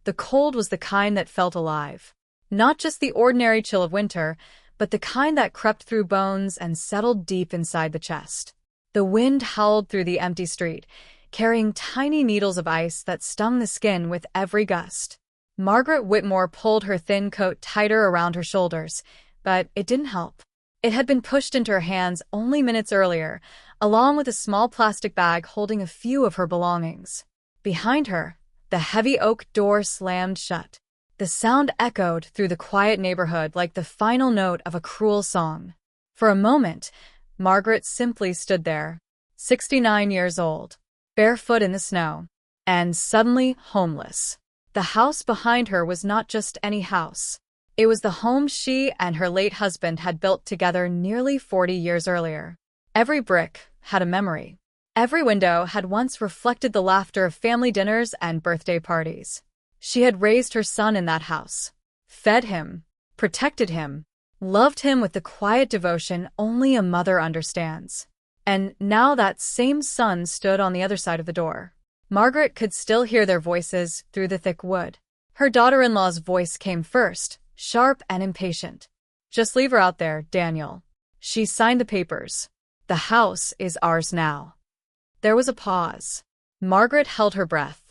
The cold was the kind that felt alive. Not just the ordinary chill of winter, but the kind that crept through bones and settled deep inside the chest. The wind howled through the empty street, carrying tiny needles of ice that stung the skin with every gust. Margaret Whitmore pulled her thin coat tighter around her shoulders, but it didn't help. It had been pushed into her hands only minutes earlier, along with a small plastic bag holding a few of her belongings. Behind her, the heavy oak door slammed shut. The sound echoed through the quiet neighborhood like the final note of a cruel song. For a moment, Margaret simply stood there, 69 years old, barefoot in the snow, and suddenly homeless. The house behind her was not just any house. It was the home she and her late husband had built together nearly 40 years earlier. Every brick had a memory. Every window had once reflected the laughter of family dinners and birthday parties. She had raised her son in that house, fed him, protected him, loved him with the quiet devotion only a mother understands. And now that same son stood on the other side of the door. Margaret could still hear their voices through the thick wood. Her daughter-in-law's voice came first, sharp and impatient. "Just leave her out there, Daniel." She signed the papers. "The house is ours now." There was a pause. Margaret held her breath.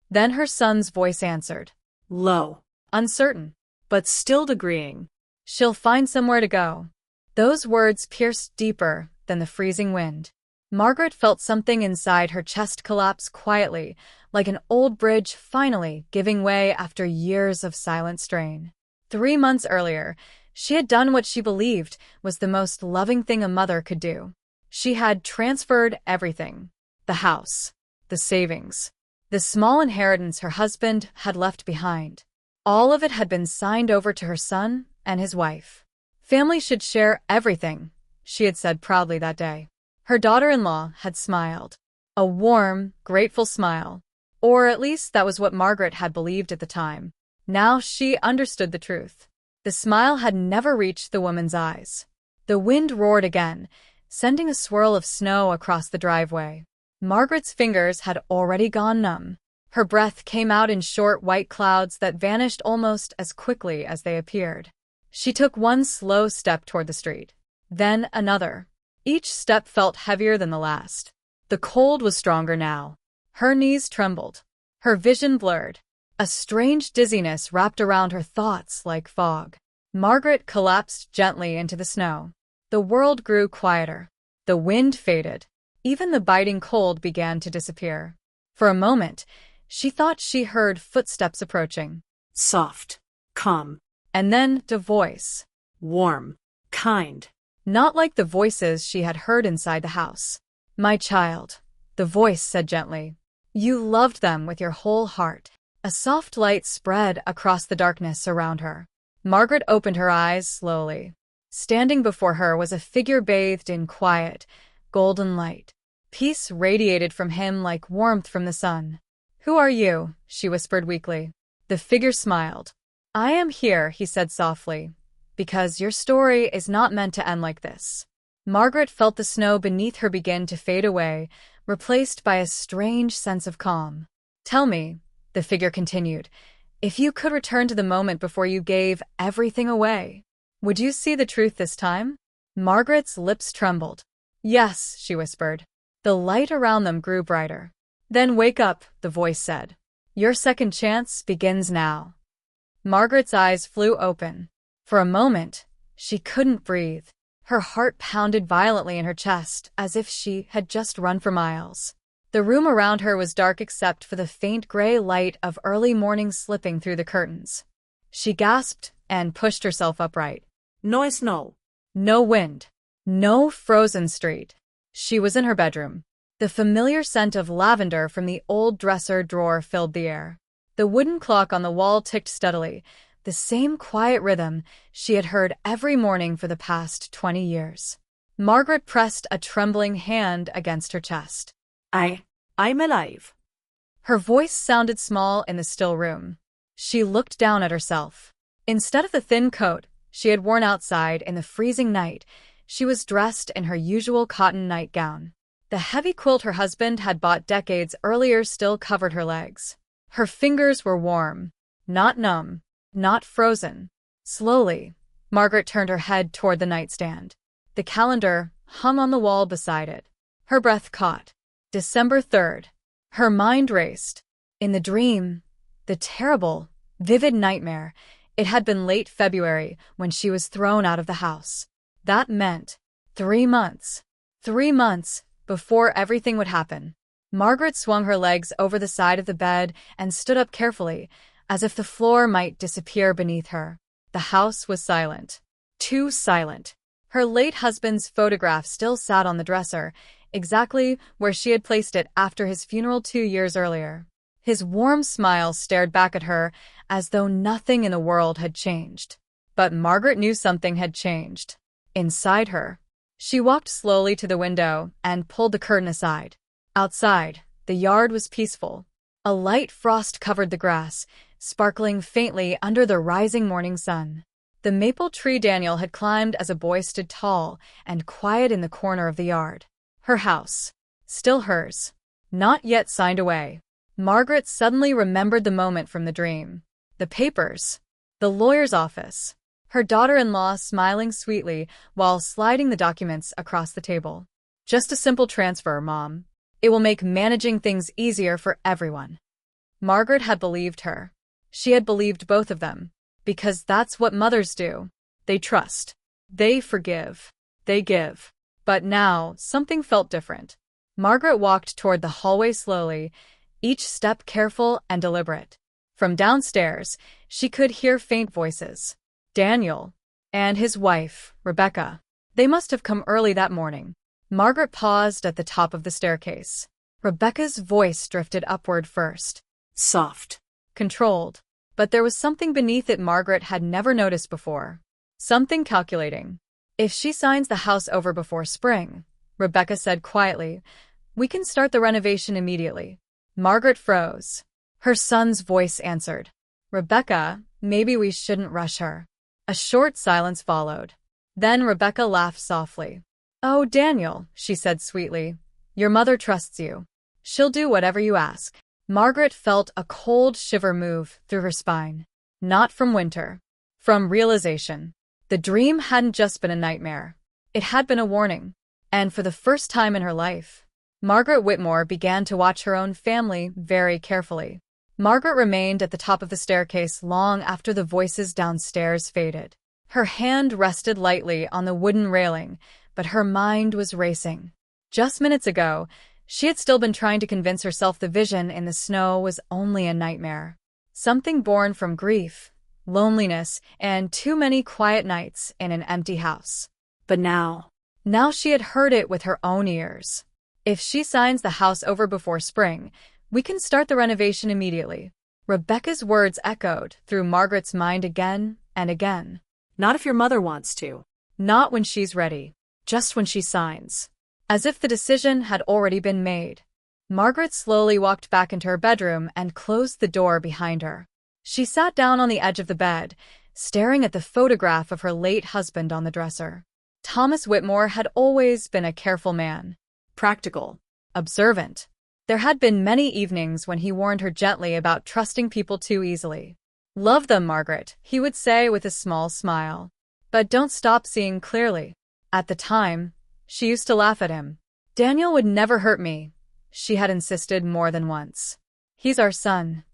Then her son's voice answered. Low, uncertain, but still agreeing. "She'll find somewhere to go." Those words pierced deeper than the freezing wind. Margaret felt something inside her chest collapse quietly, like an old bridge finally giving way after years of silent strain. 3 months earlier, she had done what she believed was the most loving thing a mother could do. She had transferred everything. The house, the savings, the small inheritance her husband had left behind. All of it had been signed over to her son and his wife. Family should share everything, she had said proudly that day. Her daughter-in-law had smiled. A warm, grateful smile. Or at least that was what Margaret had believed at the time. Now she understood the truth. The smile had never reached the woman's eyes. The wind roared again, sending a swirl of snow across the driveway. Margaret's fingers had already gone numb. Her breath came out in short white clouds that vanished almost as quickly as they appeared. She took one slow step toward the street. Then another. Each step felt heavier than the last. The cold was stronger now. Her knees trembled. Her vision blurred. A strange dizziness wrapped around her thoughts like fog. Margaret collapsed gently into the snow. The world grew quieter. The wind faded. Even the biting cold began to disappear. For a moment, she thought she heard footsteps approaching. Soft, calm. And then the voice. Warm, kind. Not like the voices she had heard inside the house. "My child," the voice said gently. "You loved them with your whole heart." A soft light spread across the darkness around her. Margaret opened her eyes slowly. Standing before her was a figure bathed in quiet, golden light. Peace radiated from him like warmth from the sun. "Who are you?" she whispered weakly. The figure smiled. "I am here," he said softly, "because your story is not meant to end like this." Margaret felt the snow beneath her begin to fade away, replaced by a strange sense of calm. "Tell me," the figure continued, "if you could return to the moment before you gave everything away, would you see the truth this time?" Margaret's lips trembled. "Yes," she whispered. The light around them grew brighter. "Then wake up," the voice said. "Your second chance begins now." Margaret's eyes flew open. For a moment, she couldn't breathe. Her heart pounded violently in her chest, as if she had just run for miles. The room around her was dark except for the faint gray light of early morning slipping through the curtains. She gasped and pushed herself upright. No snow. No wind. No frozen street. She was in her bedroom. The familiar scent of lavender from the old dresser drawer filled the air. The wooden clock on the wall ticked steadily, the same quiet rhythm she had heard every morning for the past 20 years. Margaret pressed a trembling hand against her chest. I'm alive." Her voice sounded small in the still room. She looked down at herself. Instead of the thin coat she had worn outside in the freezing night, she was dressed in her usual cotton nightgown. The heavy quilt her husband had bought decades earlier still covered her legs. Her fingers were warm, Not numb, not frozen. Slowly, Margaret turned her head toward the nightstand. The calendar hung on the wall beside it. Her breath caught. December 3rd. Her mind raced. In the dream, the terrible, vivid nightmare, it had been late February when she was thrown out of the house. That meant 3 months. 3 months before everything would happen. Margaret swung her legs over the side of the bed and stood up carefully, as if the floor might disappear beneath her. The house was silent. Too silent. Her late husband's photograph still sat on the dresser, exactly where she had placed it after his funeral 2 years earlier. His warm smile stared back at her as though nothing in the world had changed. But Margaret knew something had changed. Inside her. She walked slowly to the window and pulled the curtain aside. Outside, the yard was peaceful. A light frost covered the grass, sparkling faintly under the rising morning sun. The maple tree Daniel had climbed as a boy stood tall and quiet in the corner of the yard. Her house. Still hers. Not yet signed away. Margaret suddenly remembered the moment from the dream. The papers. The lawyer's office. Her daughter-in-law smiling sweetly while sliding the documents across the table. Just a simple transfer, Mom. It will make managing things easier for everyone. Margaret had believed her. She had believed both of them. Because that's what mothers do. They trust. They forgive. They give. But now, something felt different. Margaret walked toward the hallway slowly, each step careful and deliberate. From downstairs, she could hear faint voices. Daniel. And his wife, Rebecca. They must have come early that morning. Margaret paused at the top of the staircase. Rebecca's voice drifted upward first. Soft. Controlled. But there was something beneath it Margaret had never noticed before. Something calculating. If she signs the house over before spring, Rebecca said quietly, we can start the renovation immediately. Margaret froze. Her son's voice answered. Rebecca, maybe we shouldn't rush her. A short silence followed. Then Rebecca laughed softly. Oh, Daniel, she said sweetly. Your mother trusts you. She'll do whatever you ask. Margaret felt a cold shiver move through her spine. Not from winter. From realization. The dream hadn't just been a nightmare. It had been a warning. And for the first time in her life, Margaret Whitmore began to watch her own family very carefully. Margaret remained at the top of the staircase long after the voices downstairs faded. Her hand rested lightly on the wooden railing, but her mind was racing. Just minutes ago, she had still been trying to convince herself the vision in the snow was only a nightmare. Something born from grief, loneliness, and too many quiet nights in an empty house. But now she had heard it with her own ears. If she signs the house over before spring, we can start the renovation immediately. Rebecca's words echoed through Margaret's mind again and again. Not if your mother wants to. Not when she's ready. Just when she signs. As if the decision had already been made. Margaret slowly walked back into her bedroom and closed the door behind her. She sat down on the edge of the bed, staring at the photograph of her late husband on the dresser. Thomas Whitmore had always been a careful man. Practical. Observant. There had been many evenings when he warned her gently about trusting people too easily. Love them, Margaret, he would say with a small smile. But don't stop seeing clearly. At the time, she used to laugh at him. Daniel would never hurt me, she had insisted more than once. He's our son.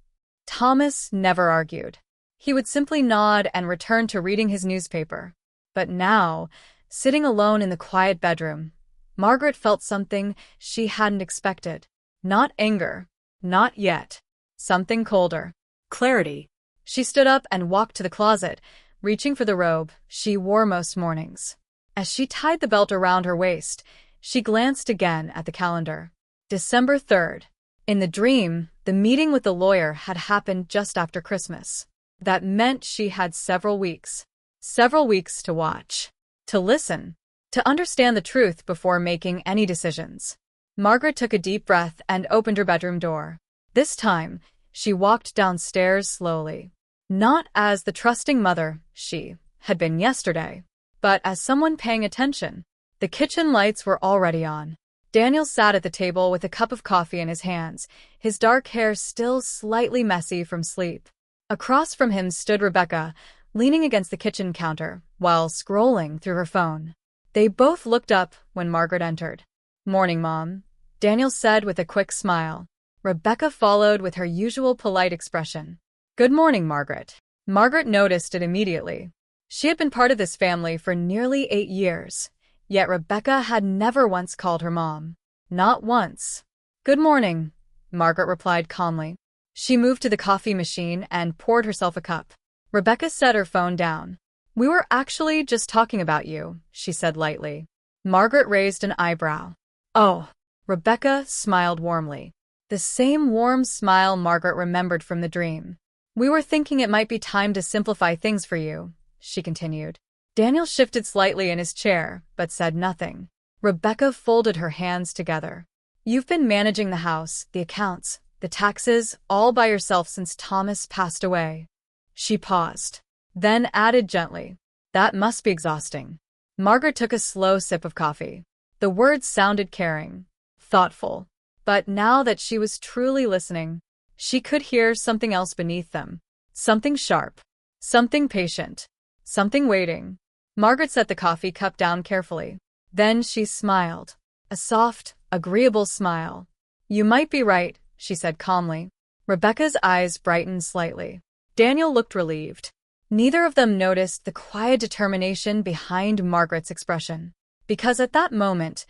Thomas never argued. He would simply nod and return to reading his newspaper. But now, sitting alone in the quiet bedroom, Margaret felt something she hadn't expected. Not anger. Not yet. Something colder. Clarity. She stood up and walked to the closet, reaching for the robe she wore most mornings. As she tied the belt around her waist, she glanced again at the calendar. December 3rd. In the dream, the meeting with the lawyer had happened just after Christmas. That meant she had several weeks. Several weeks to watch. To listen. To understand the truth before making any decisions. Margaret took a deep breath and opened her bedroom door. This time, she walked downstairs slowly. Not as the trusting mother she had been yesterday, but as someone paying attention. The kitchen lights were already on. Daniel sat at the table with a cup of coffee in his hands, his dark hair still slightly messy from sleep. Across from him stood Rebecca, leaning against the kitchen counter, while scrolling through her phone. They both looked up when Margaret entered. "Morning, Mom," Daniel said with a quick smile. Rebecca followed with her usual polite expression. "Good morning, Margaret." Margaret noticed it immediately. She had been part of this family for nearly 8 years, yet Rebecca had never once called her mom. Not once. "Good morning," Margaret replied calmly. She moved to the coffee machine and poured herself a cup. Rebecca set her phone down. "We were actually just talking about you," she said lightly. Margaret raised an eyebrow. "Oh." Rebecca smiled warmly. The same warm smile Margaret remembered from the dream. "We were thinking it might be time to simplify things for you," she continued. Daniel shifted slightly in his chair, but said nothing. Rebecca folded her hands together. "You've been managing the house, the accounts, the taxes, all by yourself since Thomas passed away." She paused, then added gently, "That must be exhausting." Margaret took a slow sip of coffee. The words sounded caring, thoughtful, but now that she was truly listening, she could hear something else beneath them. Something sharp, something patient, something waiting. Margaret set the coffee cup down carefully. Then she smiled. A soft, agreeable smile. "You might be right," she said calmly. Rebecca's eyes brightened slightly. Daniel looked relieved. Neither of them noticed the quiet determination behind Margaret's expression. Because at that moment,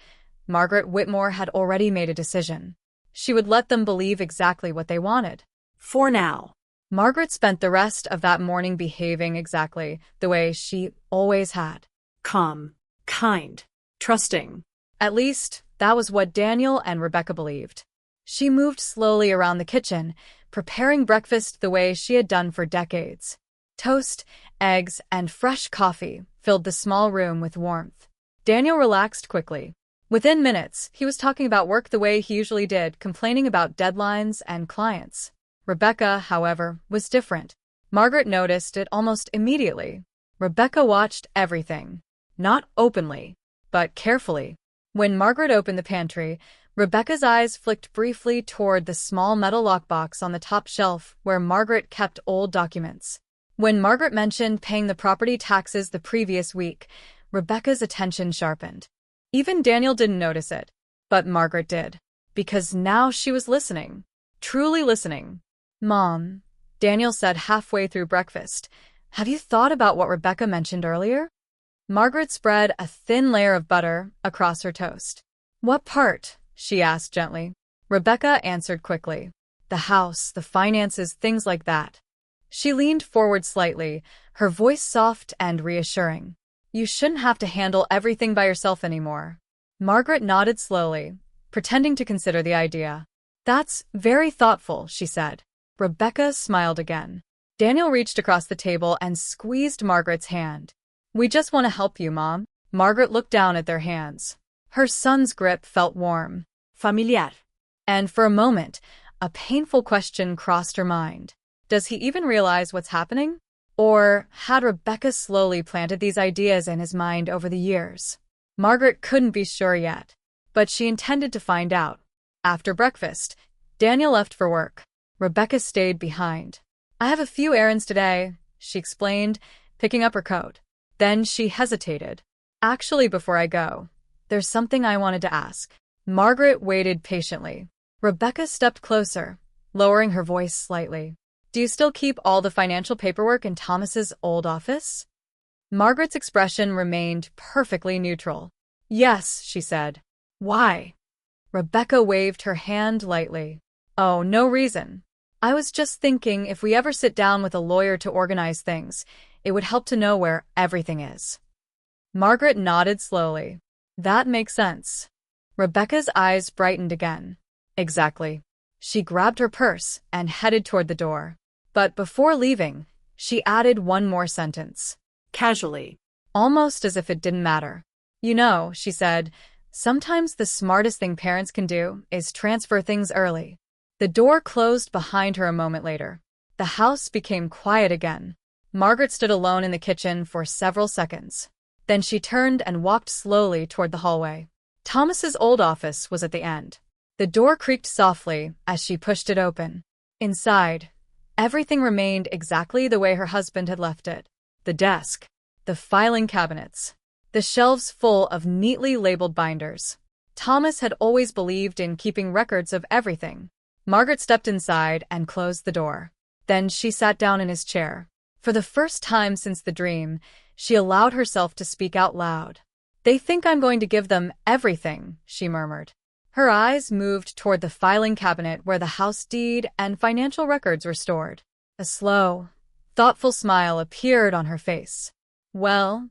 Margaret Whitmore had already made a decision. She would let them believe exactly what they wanted. For now. Margaret spent the rest of that morning behaving exactly the way she always had. Calm, kind, trusting. At least, that was what Daniel and Rebecca believed. She moved slowly around the kitchen, preparing breakfast the way she had done for decades. Toast, eggs, and fresh coffee filled the small room with warmth. Daniel relaxed quickly. Within minutes, he was talking about work the way he usually did, complaining about deadlines and clients. Rebecca, however, was different. Margaret noticed it almost immediately. Rebecca watched everything. Not openly, but carefully. When Margaret opened the pantry, Rebecca's eyes flicked briefly toward the small metal lockbox on the top shelf where Margaret kept old documents. When Margaret mentioned paying the property taxes the previous week, Rebecca's attention sharpened. Even Daniel didn't notice it, but Margaret did, because now she was listening, truly listening. "Mom," Daniel said halfway through breakfast, "have you thought about what Rebecca mentioned earlier?" Margaret spread a thin layer of butter across her toast. "What part?" she asked gently. Rebecca answered quickly. "The house, the finances, things like that." She leaned forward slightly, her voice soft and reassuring. "You shouldn't have to handle everything by yourself anymore." Margaret nodded slowly, pretending to consider the idea. "That's very thoughtful," she said. Rebecca smiled again. Daniel reached across the table and squeezed Margaret's hand. "We just want to help you, Mom." Margaret looked down at their hands. Her son's grip felt warm, familiar. And for a moment, a painful question crossed her mind. Does he even realize what's happening? Or had Rebecca slowly planted these ideas in his mind over the years? Margaret couldn't be sure yet, but she intended to find out. After breakfast, Daniel left for work. Rebecca stayed behind. "I have a few errands today," she explained, picking up her coat. Then she hesitated. "Actually, before I go, there's something I wanted to ask." Margaret waited patiently. Rebecca stepped closer, lowering her voice slightly. "Do you still keep all the financial paperwork in Thomas's old office?" Margaret's expression remained perfectly neutral. "Yes," she said. "Why?" Rebecca waved her hand lightly. "Oh, no reason. I was just thinking if we ever sit down with a lawyer to organize things, it would help to know where everything is." Margaret nodded slowly. "That makes sense." Rebecca's eyes brightened again. "Exactly." She grabbed her purse and headed toward the door. But before leaving, she added one more sentence. Casually. Almost as if it didn't matter. "You know," she said, "sometimes the smartest thing parents can do is transfer things early." The door closed behind her a moment later. The house became quiet again. Margaret stood alone in the kitchen for several seconds. Then she turned and walked slowly toward the hallway. Thomas's old office was at the end. The door creaked softly as she pushed it open. Inside, Everything remained exactly the way her husband had left it. The desk, the filing cabinets, the shelves full of neatly labeled binders. Thomas had always believed in keeping records of everything. Margaret stepped inside and closed the door. Then she sat down in his chair. For the first time since the dream, she allowed herself to speak out loud. "They think I'm going to give them everything," she murmured. Her eyes moved toward the filing cabinet where the house deed and financial records were stored. A slow, thoughtful smile appeared on her face. "Well,"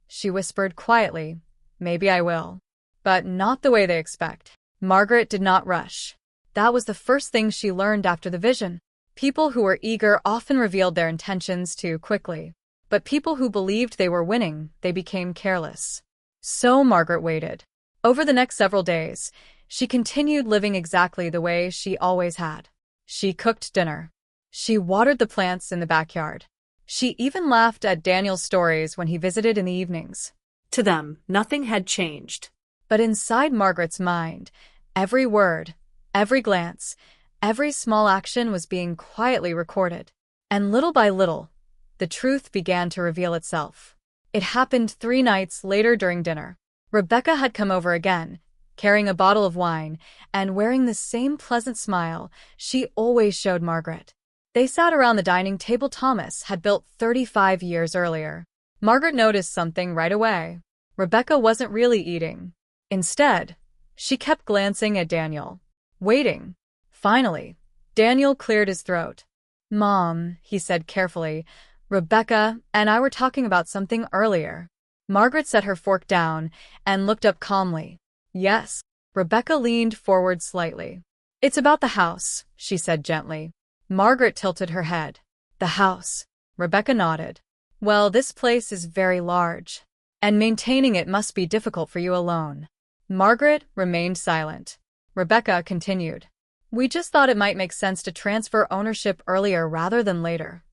she whispered quietly, "maybe I will. But not the way they expect." Margaret did not rush. That was the first thing she learned after the vision. People who were eager often revealed their intentions too quickly. But people who believed they were winning, they became careless. So Margaret waited. Over the next several days, she continued living exactly the way she always had. She cooked dinner. She watered the plants in the backyard. She even laughed at Daniel's stories when he visited in the evenings. To them, nothing had changed. But inside Margaret's mind, every word, every glance, every small action was being quietly recorded. And little by little, the truth began to reveal itself. It happened 3 nights later during dinner. Rebecca had come over again, carrying a bottle of wine and wearing the same pleasant smile she always showed Margaret. They sat around the dining table Thomas had built 35 years earlier. Margaret noticed something right away. Rebecca wasn't really eating. Instead, she kept glancing at Daniel, waiting. Finally, Daniel cleared his throat. "Mom," he said carefully, "Rebecca and I were talking about something earlier." Margaret set her fork down and looked up calmly. "Yes." Rebecca leaned forward slightly. "It's about the house," she said gently. Margaret tilted her head. "The house." Rebecca nodded. "Well, this place is very large, and maintaining it must be difficult for you alone." Margaret remained silent. Rebecca continued. "We just thought it might make sense to transfer ownership earlier rather than later."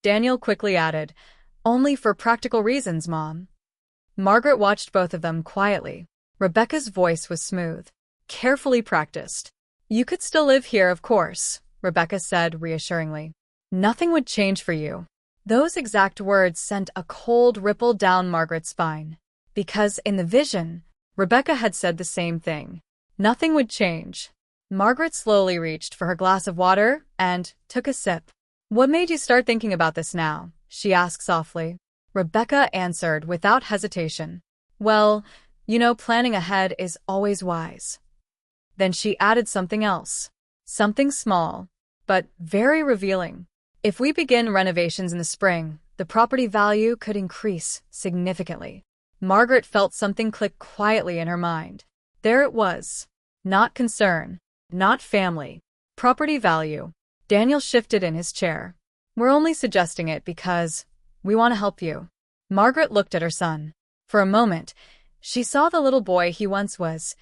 Daniel quickly added, "Only for practical reasons, Mom." Margaret watched both of them quietly. Rebecca's voice was smooth, carefully practiced. "You could still live here, of course," Rebecca said reassuringly. "Nothing would change for you." Those exact words sent a cold ripple down Margaret's spine. Because in the vision, Rebecca had said the same thing. Nothing would change. Margaret slowly reached for her glass of water and took a sip. "What made you start thinking about this now?" she asked softly. Rebecca answered without hesitation. "Well, planning ahead is always wise." Then she added something else. Something small, but very revealing. "If we begin renovations in the spring, the property value could increase significantly." Margaret felt something click quietly in her mind. There it was. Not concern, not family. Property value. Daniel shifted in his chair. "We're only suggesting it because we want to help you." Margaret looked at her son. For a moment, she saw the little boy he once was,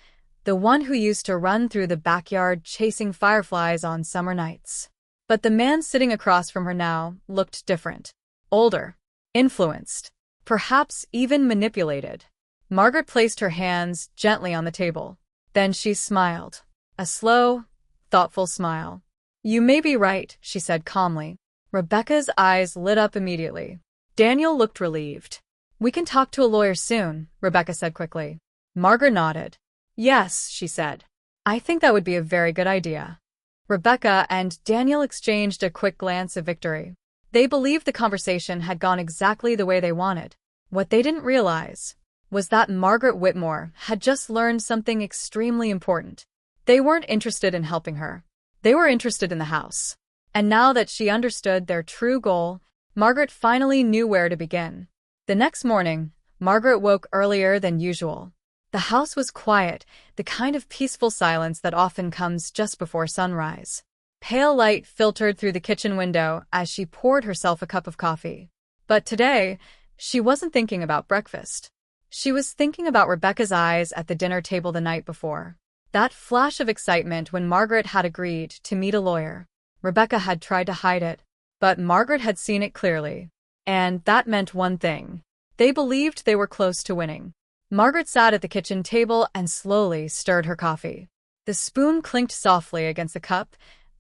the one who used to run through the backyard chasing fireflies on summer nights. But the man sitting across from her now looked different. Older. Influenced. Perhaps even manipulated. Margaret placed her hands gently on the table. Then she smiled. A slow, thoughtful smile. "You may be right," she said calmly. Rebecca's eyes lit up immediately. Daniel looked relieved. "We can talk to a lawyer soon," Rebecca said quickly. Margaret nodded. "Yes," she said. "I think that would be a very good idea." Rebecca and Daniel exchanged a quick glance of victory. They believed the conversation had gone exactly the way they wanted. What they didn't realize was that Margaret Whitmore had just learned something extremely important. They weren't interested in helping her. They were interested in the house. And now that she understood their true goal, Margaret finally knew where to begin. The next morning, Margaret woke earlier than usual. The house was quiet, the kind of peaceful silence that often comes just before sunrise. Pale light filtered through the kitchen window as she poured herself a cup of coffee. But today, she wasn't thinking about breakfast. She was thinking about Rebecca's eyes at the dinner table the night before. That flash of excitement when Margaret had agreed to meet a lawyer. Rebecca had tried to hide it, but Margaret had seen it clearly. And that meant one thing. They believed they were close to winning. Margaret sat at the kitchen table and slowly stirred her coffee. The spoon clinked softly against the cup,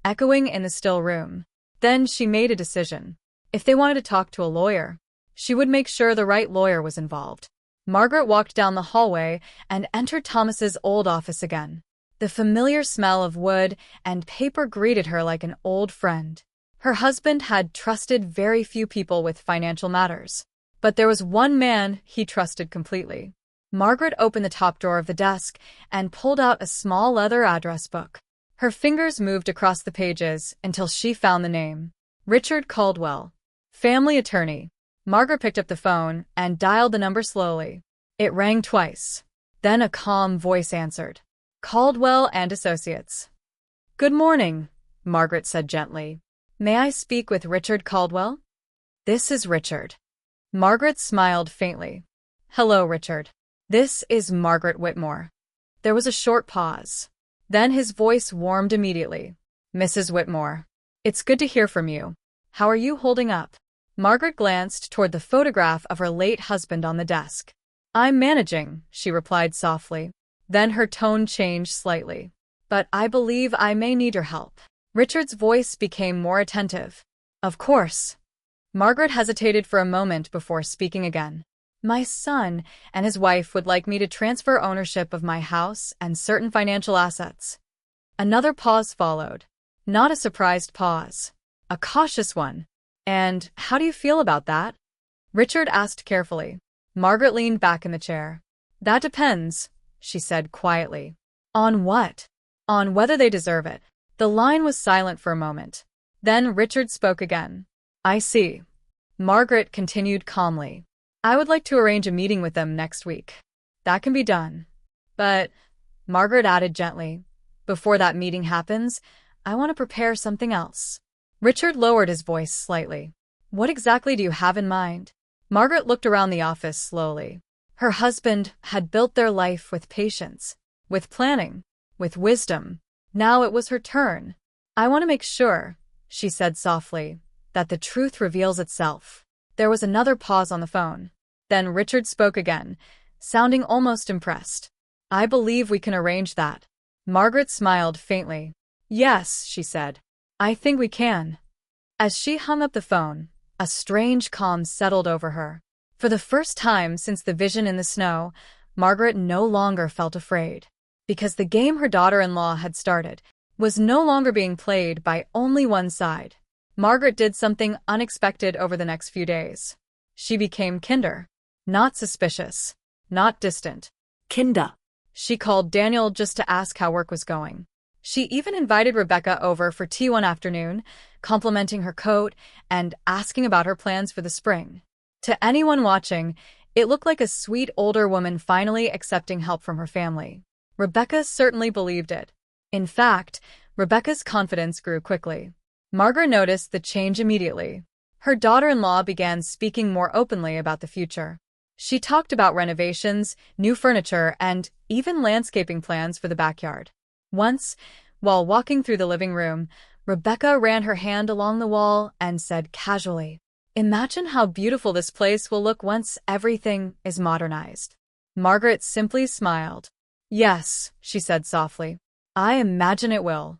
echoing in the still room. Then she made a decision. If they wanted to talk to a lawyer, she would make sure the right lawyer was involved. Margaret walked down the hallway and entered Thomas's old office again. The familiar smell of wood and paper greeted her like an old friend. Her husband had trusted very few people with financial matters, but there was one man he trusted completely. Margaret opened the top drawer of the desk and pulled out a small leather address book. Her fingers moved across the pages until she found the name. Richard Caldwell, family attorney. Margaret picked up the phone and dialed the number slowly. It rang twice. Then a calm voice answered. Caldwell and Associates. Good morning, Margaret said gently. May I speak with Richard Caldwell? This is Richard. Margaret smiled faintly. Hello, Richard. This is Margaret Whitmore. There was a short pause. Then his voice warmed immediately. Mrs. Whitmore, it's good to hear from you. How are you holding up? Margaret glanced toward the photograph of her late husband on the desk. I'm managing, she replied softly. Then her tone changed slightly. But I believe I may need your help. Richard's voice became more attentive. Of course. Margaret hesitated for a moment before speaking again. My son and his wife would like me to transfer ownership of my house and certain financial assets. Another pause followed. Not a surprised pause. A cautious one. And how do you feel about that? Richard asked carefully. Margaret leaned back in the chair. That depends, she said quietly. On what? On whether they deserve it. The line was silent for a moment. Then Richard spoke again. I see. Margaret continued calmly. I would like to arrange a meeting with them next week. That can be done. But, Margaret added gently, before that meeting happens, I want to prepare something else. Richard lowered his voice slightly. What exactly do you have in mind? Margaret looked around the office slowly. Her husband had built their life with patience, with planning, with wisdom. Now it was her turn. I want to make sure, she said softly, that the truth reveals itself. There was another pause on the phone. Then Richard spoke again, sounding almost impressed. I believe we can arrange that. Margaret smiled faintly. Yes, she said. I think we can. As she hung up the phone, a strange calm settled over her. For the first time since the vision in the snow, Margaret no longer felt afraid. Because the game her daughter-in-law had started was no longer being played by only one side. Margaret did something unexpected over the next few days. She became kinder. Not suspicious. Not distant. Kinda. She called Daniel just to ask how work was going. She even invited Rebecca over for tea one afternoon, complimenting her coat and asking about her plans for the spring. To anyone watching, it looked like a sweet older woman finally accepting help from her family. Rebecca certainly believed it. In fact, Rebecca's confidence grew quickly. Margaret noticed the change immediately. Her daughter-in-law began speaking more openly about the future. She talked about renovations, new furniture, and even landscaping plans for the backyard. Once, while walking through the living room, Rebecca ran her hand along the wall and said casually, Imagine how beautiful this place will look once everything is modernized. Margaret simply smiled. Yes, she said softly. I imagine it will.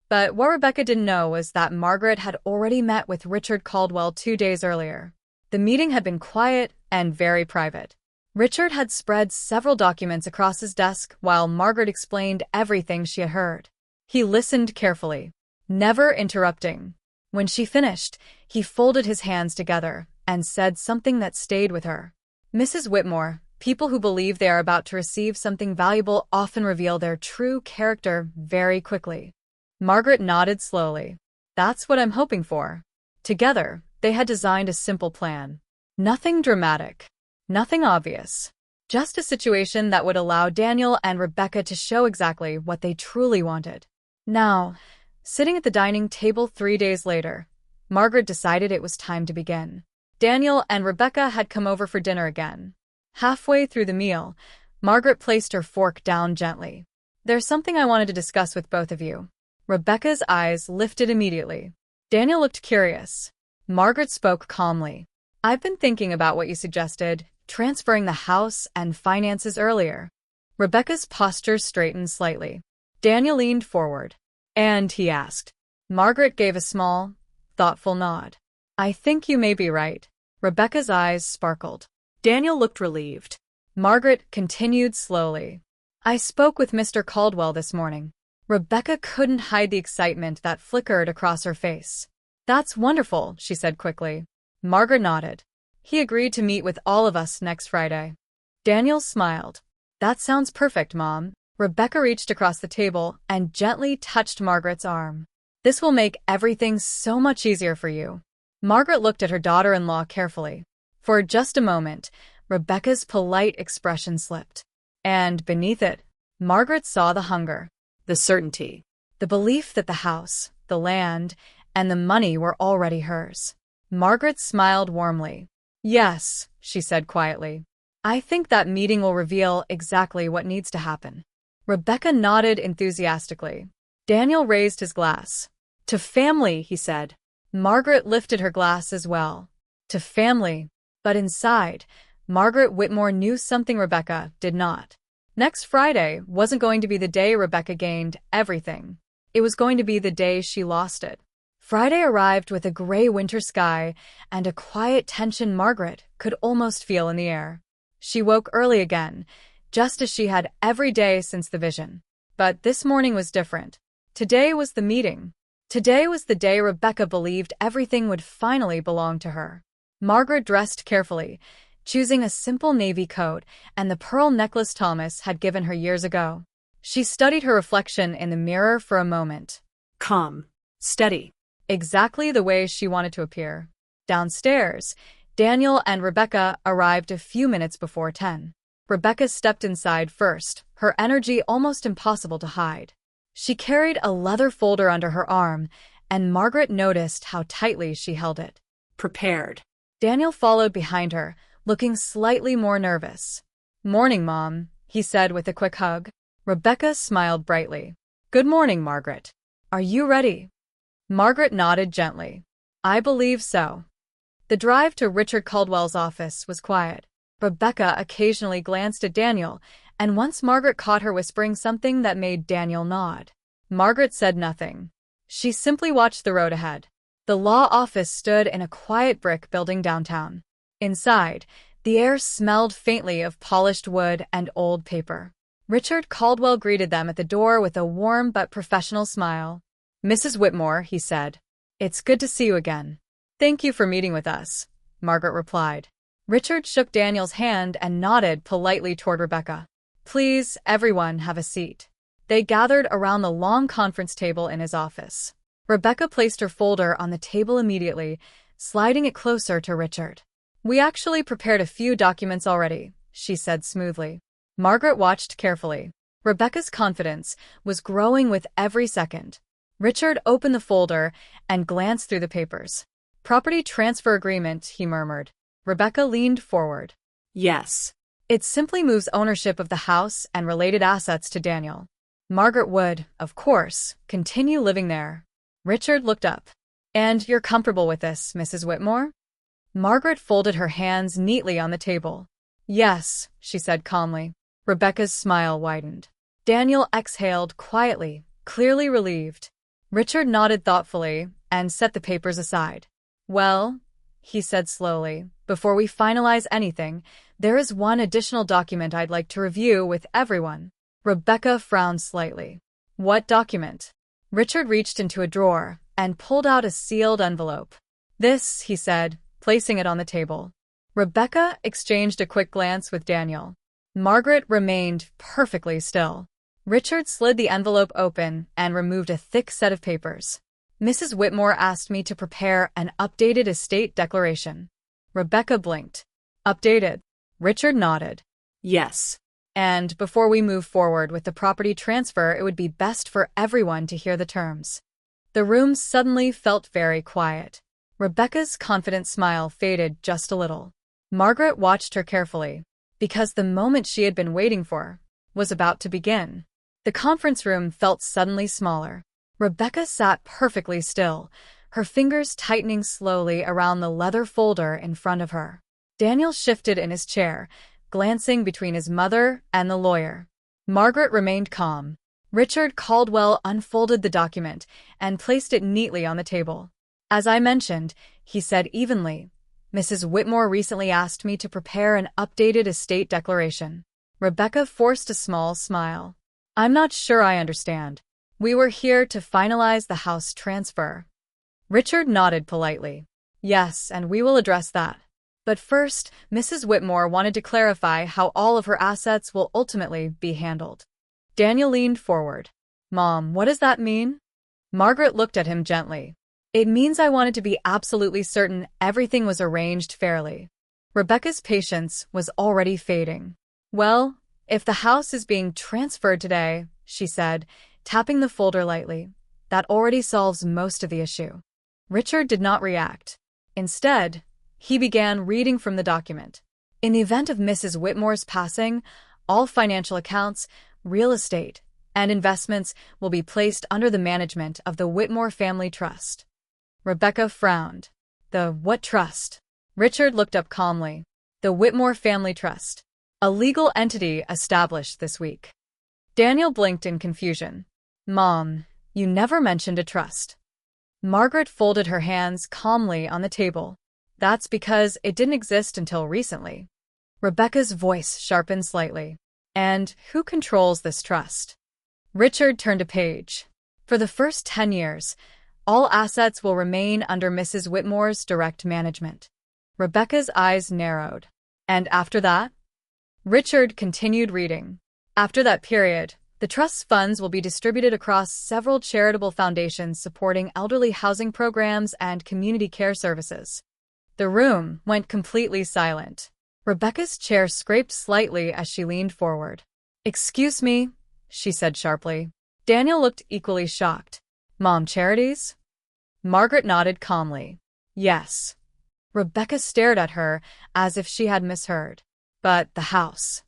But what Rebecca didn't know was that Margaret had already met with Richard Caldwell 2 days earlier. The meeting had been quiet and very private. Richard had spread several documents across his desk while Margaret explained everything she had heard. He listened carefully, never interrupting. When she finished, he folded his hands together and said something that stayed with her. Mrs. Whitmore, people who believe they are about to receive something valuable often reveal their true character very quickly. Margaret nodded slowly. That's what I'm hoping for. Together, they had designed a simple plan. Nothing dramatic. Nothing obvious. Just a situation that would allow Daniel and Rebecca to show exactly what they truly wanted. Now, sitting at the dining table 3 days later, Margaret decided it was time to begin. Daniel and Rebecca had come over for dinner again. Halfway through the meal, Margaret placed her fork down gently. There's something I wanted to discuss with both of you. Rebecca's eyes lifted immediately. Daniel looked curious. Margaret spoke calmly. I've been thinking about what you suggested, transferring the house and finances earlier. Rebecca's posture straightened slightly. Daniel leaned forward. And he asked. Margaret gave a small, thoughtful nod. I think you may be right. Rebecca's eyes sparkled. Daniel looked relieved. Margaret continued slowly. I spoke with Mr. Caldwell this morning. Rebecca couldn't hide the excitement that flickered across her face. That's wonderful, she said quickly. Margaret nodded. He agreed to meet with all of us next Friday. Daniel smiled. That sounds perfect, Mom. Rebecca reached across the table and gently touched Margaret's arm. This will make everything so much easier for you. Margaret looked at her daughter-in-law carefully. For just a moment, Rebecca's polite expression slipped. And beneath it, Margaret saw the hunger, The certainty. the belief that the house, the land, and the money were already hers. Margaret smiled warmly. Yes, she said quietly. I think that meeting will reveal exactly what needs to happen. Rebecca nodded enthusiastically. Daniel raised his glass. To family, he said. Margaret lifted her glass as well. To family. But inside, Margaret Whitmore knew something Rebecca did not. Next Friday wasn't going to be the day Rebecca gained everything. It was going to be the day she lost it. Friday arrived with a gray winter sky and a quiet tension Margaret could almost feel in the air. She woke early again, just as she had every day since the vision. But this morning was different. Today was the meeting. Today was the day Rebecca believed everything would finally belong to her. Margaret dressed carefully, choosing a simple navy coat and the pearl necklace Thomas had given her years ago. She studied her reflection in the mirror for a moment. Calm. Steady. Exactly the way she wanted to appear. Downstairs, Daniel and Rebecca arrived a few minutes before 10. Rebecca stepped inside first, her energy almost impossible to hide. She carried a leather folder under her arm, and Margaret noticed how tightly she held it. Prepared. Daniel followed behind her, looking slightly more nervous. Morning, Mom, he said with a quick hug. Rebecca smiled brightly. Good morning, Margaret. Are you ready? Margaret nodded gently. I believe so. The drive to Richard Caldwell's office was quiet. Rebecca occasionally glanced at Daniel, and once Margaret caught her whispering something that made Daniel nod. Margaret said nothing. She simply watched the road ahead. The law office stood in a quiet brick building downtown. Inside, the air smelled faintly of polished wood and old paper. Richard Caldwell greeted them at the door with a warm but professional smile. Mrs. Whitmore, he said. It's good to see you again. Thank you for meeting with us, Margaret replied. Richard shook Daniel's hand and nodded politely toward Rebecca. Please, everyone, have a seat. They gathered around the long conference table in his office. Rebecca placed her folder on the table immediately, sliding it closer to Richard. We actually prepared a few documents already, she said smoothly. Margaret watched carefully. Rebecca's confidence was growing with every second. Richard opened the folder and glanced through the papers. Property transfer agreement, he murmured. Rebecca leaned forward. Yes. It simply moves ownership of the house and related assets to Daniel. Margaret would, of course, continue living there. Richard looked up. And you're comfortable with this, Mrs. Whitmore? Margaret folded her hands neatly on the table. Yes, she said calmly. Rebecca's smile widened. Daniel exhaled quietly, clearly relieved. Richard nodded thoughtfully and set the papers aside. Well, he said slowly, before we finalize anything, there is one additional document I'd like to review with everyone. Rebecca frowned slightly. What document? Richard reached into a drawer and pulled out a sealed envelope. This, he said, placing it on the table. Rebecca exchanged a quick glance with Daniel. Margaret remained perfectly still. Richard slid the envelope open and removed a thick set of papers. Mrs. Whitmore asked me to prepare an updated estate declaration. Rebecca blinked. Updated. Richard nodded. Yes. And before we move forward with the property transfer, it would be best for everyone to hear the terms. The room suddenly felt very quiet. Rebecca's confident smile faded just a little. Margaret watched her carefully, because the moment she had been waiting for was about to begin. The conference room felt suddenly smaller. Rebecca sat perfectly still, her fingers tightening slowly around the leather folder in front of her. Daniel shifted in his chair, glancing between his mother and the lawyer. Margaret remained calm. Richard Caldwell unfolded the document and placed it neatly on the table. As I mentioned, he said evenly, Mrs. Whitmore recently asked me to prepare an updated estate declaration. Rebecca forced a small smile. I'm not sure I understand. We were here to finalize the house transfer. Richard nodded politely. Yes, and we will address that. But first, Mrs. Whitmore wanted to clarify how all of her assets will ultimately be handled. Daniel leaned forward. Mom, what does that mean? Margaret looked at him gently. It means I wanted to be absolutely certain everything was arranged fairly. Rebecca's patience was already fading. Well, if the house is being transferred today, she said, tapping the folder lightly, that already solves most of the issue. Richard did not react. Instead, he began reading from the document. In the event of Mrs. Whitmore's passing, all financial accounts, real estate, and investments will be placed under the management of the Whitmore Family Trust. Rebecca frowned. The what trust? Richard looked up calmly. The Whitmore Family Trust, a legal entity established this week. Daniel blinked in confusion. Mom, you never mentioned a trust. Margaret folded her hands calmly on the table. That's because it didn't exist until recently. Rebecca's voice sharpened slightly. And who controls this trust? Richard turned a page. For the first 10 years, all assets will remain under Mrs. Whitmore's direct management. Rebecca's eyes narrowed. And after that? Richard continued reading. After that period, the trust's funds will be distributed across several charitable foundations supporting elderly housing programs and community care services. The room went completely silent. Rebecca's chair scraped slightly as she leaned forward. Excuse me, she said sharply. Daniel looked equally shocked. Mom, charities? Margaret nodded calmly. Yes. Rebecca stared at her as if she had misheard. But the house.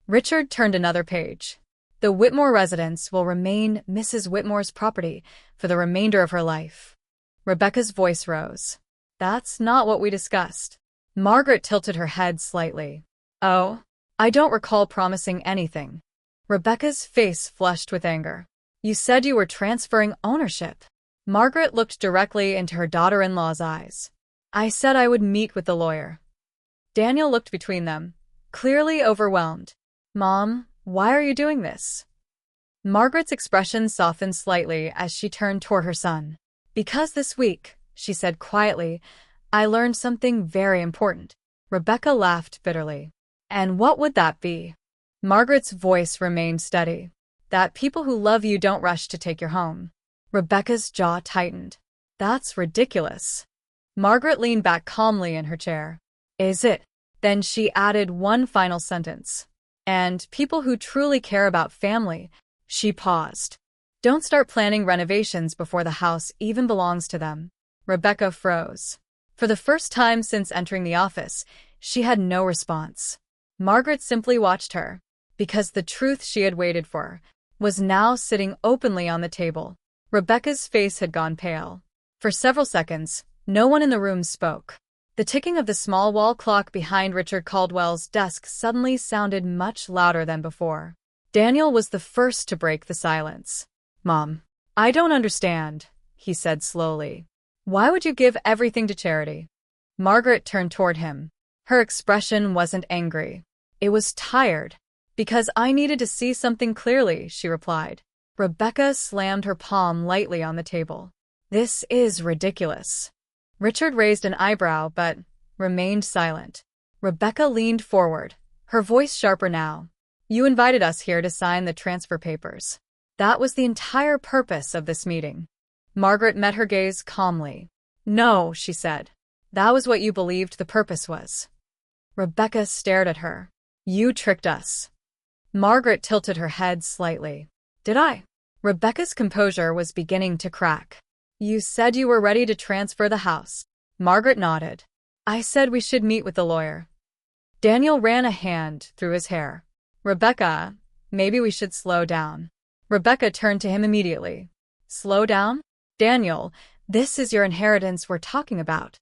Richard turned another page. The Whitmore residence will remain Mrs. Whitmore's property for the remainder of her life. Rebecca's voice rose. That's not what we discussed. Margaret tilted her head slightly. Oh, I don't recall promising anything. Rebecca's face flushed with anger. You said you were transferring ownership. Margaret looked directly into her daughter-in-law's eyes. I said I would meet with the lawyer. Daniel looked between them, clearly overwhelmed. Mom, why are you doing this? Margaret's expression softened slightly as she turned toward her son. Because this week, she said quietly, I learned something very important. Rebecca laughed bitterly. And what would that be? Margaret's voice remained steady. That people who love you don't rush to take your home. Rebecca's jaw tightened. That's ridiculous. Margaret leaned back calmly in her chair. Is it? Then she added one final sentence. And people who truly care about family. She paused. Don't start planning renovations before the house even belongs to them. Rebecca froze. For the first time since entering the office, she had no response. Margaret simply watched her, because the truth she had waited for was now sitting openly on the table. Rebecca's face had gone pale. For several seconds, no one in the room spoke. The ticking of the small wall clock behind Richard Caldwell's desk suddenly sounded much louder than before. Daniel was the first to break the silence. Mom, I don't understand, he said slowly. Why would you give everything to charity? Margaret turned toward him. Her expression wasn't angry. It was tired. Because I needed to see something clearly, she replied. Rebecca slammed her palm lightly on the table. This is ridiculous. Richard raised an eyebrow but remained silent. Rebecca leaned forward, her voice sharper now. You invited us here to sign the transfer papers. That was the entire purpose of this meeting. Margaret met her gaze calmly. No, she said. That was what you believed the purpose was. Rebecca stared at her. You tricked us. Margaret tilted her head slightly. Did I? Rebecca's composure was beginning to crack. You said you were ready to transfer the house. Margaret nodded. I said we should meet with the lawyer. Daniel ran a hand through his hair. Rebecca, maybe we should slow down. Rebecca turned to him immediately. Slow down? Daniel, this is your inheritance we're talking about.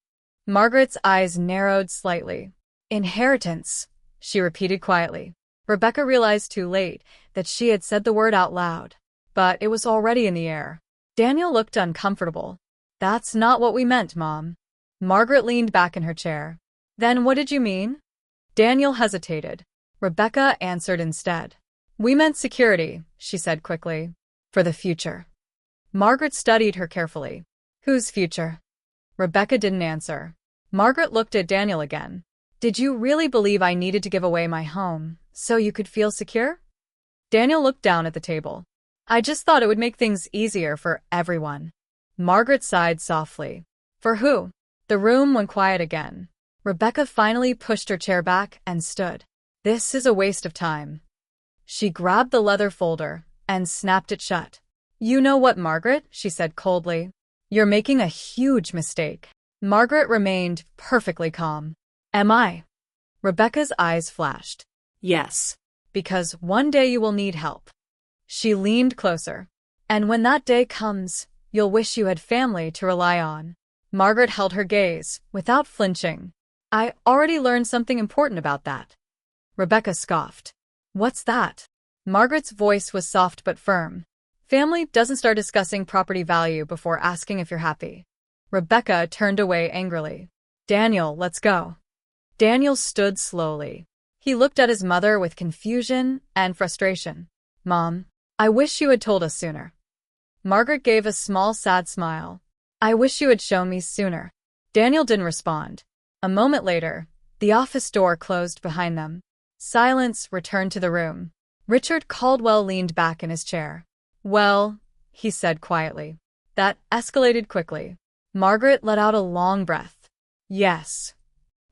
Margaret's eyes narrowed slightly. Inheritance, she repeated quietly. Rebecca realized too late that she had said the word out loud, but it was already in the air. Daniel looked uncomfortable. That's not what we meant, Mom. Margaret leaned back in her chair. Then what did you mean? Daniel hesitated. Rebecca answered instead. We meant security, she said quickly. For the future. Margaret studied her carefully. Whose future? Rebecca didn't answer. Margaret looked at Daniel again. Did you really believe I needed to give away my home so you could feel secure? Daniel looked down at the table. I just thought it would make things easier for everyone. Margaret sighed softly. For who? The room went quiet again. Rebecca finally pushed her chair back and stood. This is a waste of time. She grabbed the leather folder and snapped it shut. You know what, Margaret? She said coldly. You're making a huge mistake. Margaret remained perfectly calm. Am I? Rebecca's eyes flashed. Yes. Because one day you will need help. She leaned closer. And when that day comes, you'll wish you had family to rely on. Margaret held her gaze, without flinching. I already learned something important about that. Rebecca scoffed. What's that? Margaret's voice was soft but firm. Family doesn't start discussing property value before asking if you're happy. Rebecca turned away angrily. Daniel, let's go. Daniel stood slowly. He looked at his mother with confusion and frustration. Mom, I wish you had told us sooner. Margaret gave a small, sad smile. I wish you had shown me sooner. Daniel didn't respond. A moment later, the office door closed behind them. Silence returned to the room. Richard Caldwell leaned back in his chair. Well, he said quietly. That escalated quickly. Margaret let out a long breath. Yes.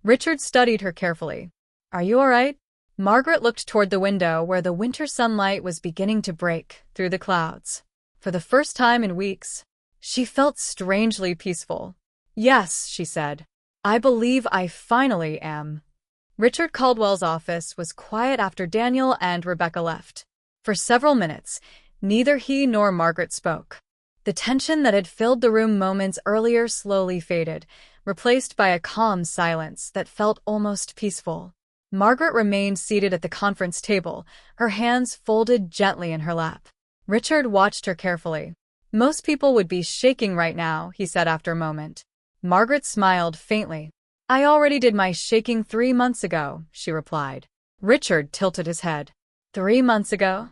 Richard studied her carefully. Are you all right? Margaret looked toward the window where the winter sunlight was beginning to break through the clouds. For the first time in weeks, she felt strangely peaceful. Yes, she said. I believe I finally am. Richard Caldwell's office was quiet after Daniel and Rebecca left. For several minutes, neither he nor Margaret spoke. The tension that had filled the room moments earlier slowly faded, replaced by a calm silence that felt almost peaceful. Margaret remained seated at the conference table, her hands folded gently in her lap. Richard watched her carefully. Most people would be shaking right now, he said after a moment. Margaret smiled faintly. I already did my shaking 3 months ago, she replied. Richard tilted his head. 3 months ago?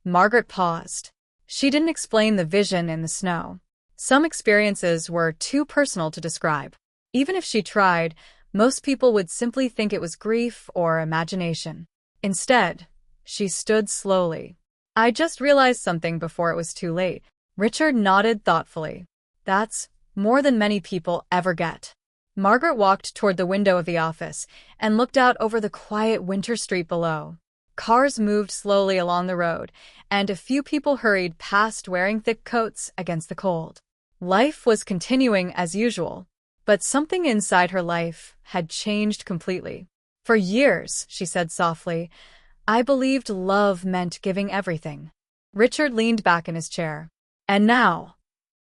Margaret paused. She didn't explain the vision in the snow. Some experiences were too personal to describe. Even if she tried, most people would simply think it was grief or imagination. Instead, she stood slowly. I just realized something before it was too late. Richard nodded thoughtfully. That's more than many people ever get. Margaret walked toward the window of the office and looked out over the quiet winter street below. Cars moved slowly along the road, and a few people hurried past wearing thick coats against the cold. Life was continuing as usual, but something inside her life had changed completely. For years, she said softly, I believed love meant giving everything. Richard leaned back in his chair. And now?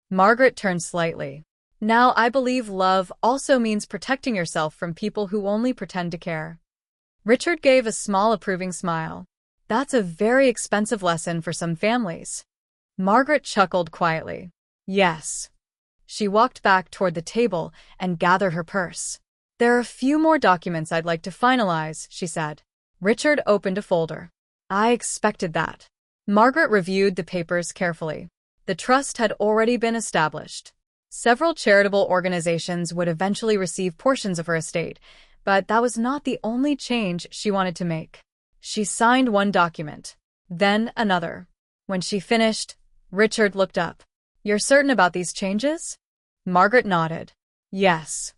Margaret turned slightly. Now I believe love also means protecting yourself from people who only pretend to care. Richard gave a small approving smile. That's a very expensive lesson for some families. Margaret chuckled quietly. Yes. She walked back toward the table and gathered her purse. There are a few more documents I'd like to finalize, she said. Richard opened a folder. I expected that. Margaret reviewed the papers carefully. The trust had already been established. Several charitable organizations would eventually receive portions of her estate, but that was not the only change she wanted to make. She signed one document, then another. When she finished, Richard looked up. You're certain about these changes? Margaret nodded. Yes.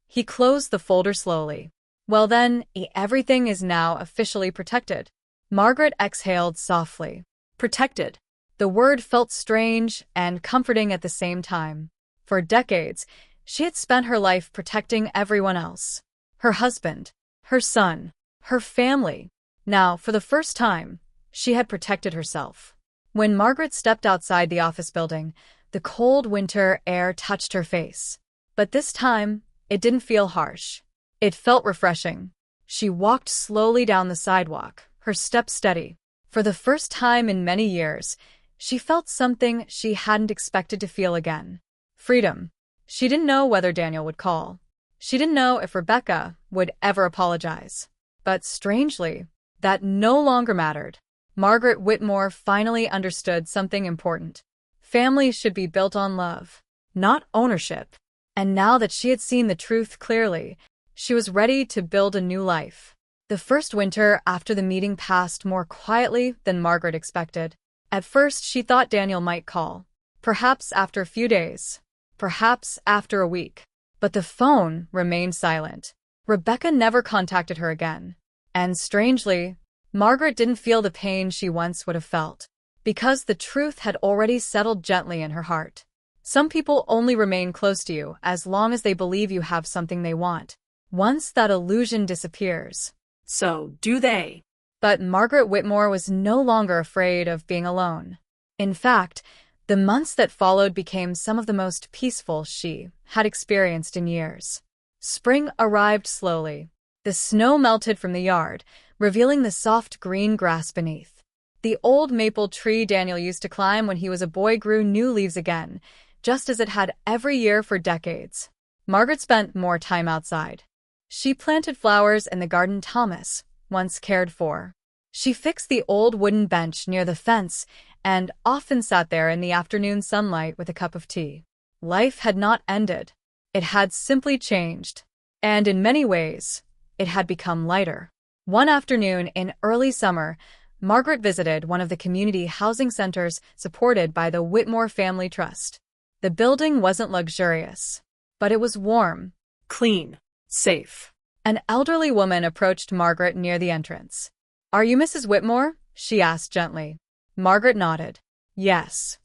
He closed the folder slowly. Well then, everything is now officially protected. Margaret exhaled softly. Protected. The word felt strange and comforting at the same time. For decades, she had spent her life protecting everyone else. Her husband, her son, her family. Now, for the first time, she had protected herself. When Margaret stepped outside the office building, the cold winter air touched her face. But this time, it didn't feel harsh. It felt refreshing. She walked slowly down the sidewalk, her steps steady. For the first time in many years, she felt something she hadn't expected to feel again. Freedom. She didn't know whether Daniel would call. She didn't know if Rebecca would ever apologize. But strangely, that no longer mattered. Margaret Whitmore finally understood something important. Families should be built on love, not ownership. And now that she had seen the truth clearly, she was ready to build a new life. The first winter after the meeting passed more quietly than Margaret expected. At first, she thought Daniel might call. Perhaps after a few days. Perhaps after a week. But the phone remained silent. Rebecca never contacted her again. And strangely, Margaret didn't feel the pain she once would have felt, because the truth had already settled gently in her heart. Some people only remain close to you as long as they believe you have something they want. Once that illusion disappears. So, do they? But Margaret Whitmore was no longer afraid of being alone. In fact, the months that followed became some of the most peaceful she had experienced in years. Spring arrived slowly. The snow melted from the yard, revealing the soft green grass beneath. The old maple tree Daniel used to climb when he was a boy grew new leaves again, just as it had every year for decades. Margaret spent more time outside. She planted flowers in the garden Thomas once cared for. She fixed the old wooden bench near the fence and often sat there in the afternoon sunlight with a cup of tea. Life had not ended. It had simply changed. And in many ways, it had become lighter. One afternoon in early summer, Margaret visited one of the community housing centers supported by the Whitmore Family Trust. The building wasn't luxurious, but it was warm. Clean. Safe. An elderly woman approached Margaret near the entrance. "Are you Mrs. Whitmore?" she asked gently. Margaret nodded. "Yes."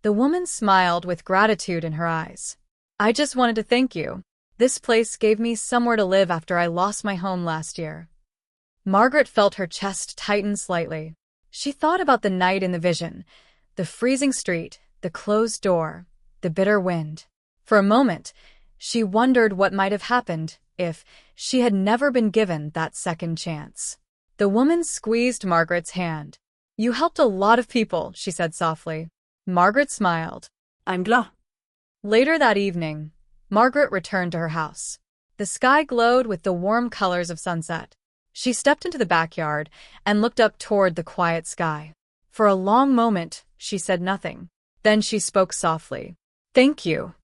The woman smiled with gratitude in her eyes. "I just wanted to thank you. This place gave me somewhere to live after I lost my home last year." Margaret felt her chest tighten slightly. She thought about the night in the vision, the freezing street, the closed door, the bitter wind. For a moment, she wondered what might have happened if she had never been given that second chance. The woman squeezed Margaret's hand. "You helped a lot of people," she said softly. Margaret smiled. I'm glad. Later that evening, Margaret returned to her house. The sky glowed with the warm colors of sunset. She stepped into the backyard and looked up toward the quiet sky. For a long moment, she said nothing. Then she spoke softly. "Thank you."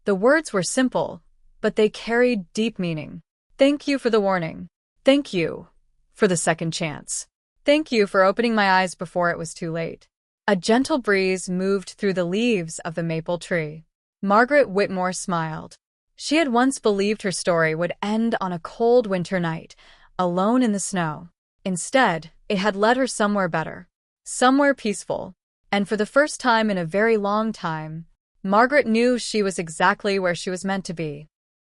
The words were simple, but they carried deep meaning. Thank you for the warning. Thank you for the second chance. Thank you for opening my eyes before it was too late. A gentle breeze moved through the leaves of the maple tree. Margaret Whitmore smiled. She had once believed her story would end on a cold winter night, alone in the snow. Instead, it had led her somewhere better, somewhere peaceful. And for the first time in a very long time, Margaret knew she was exactly where she was meant to be.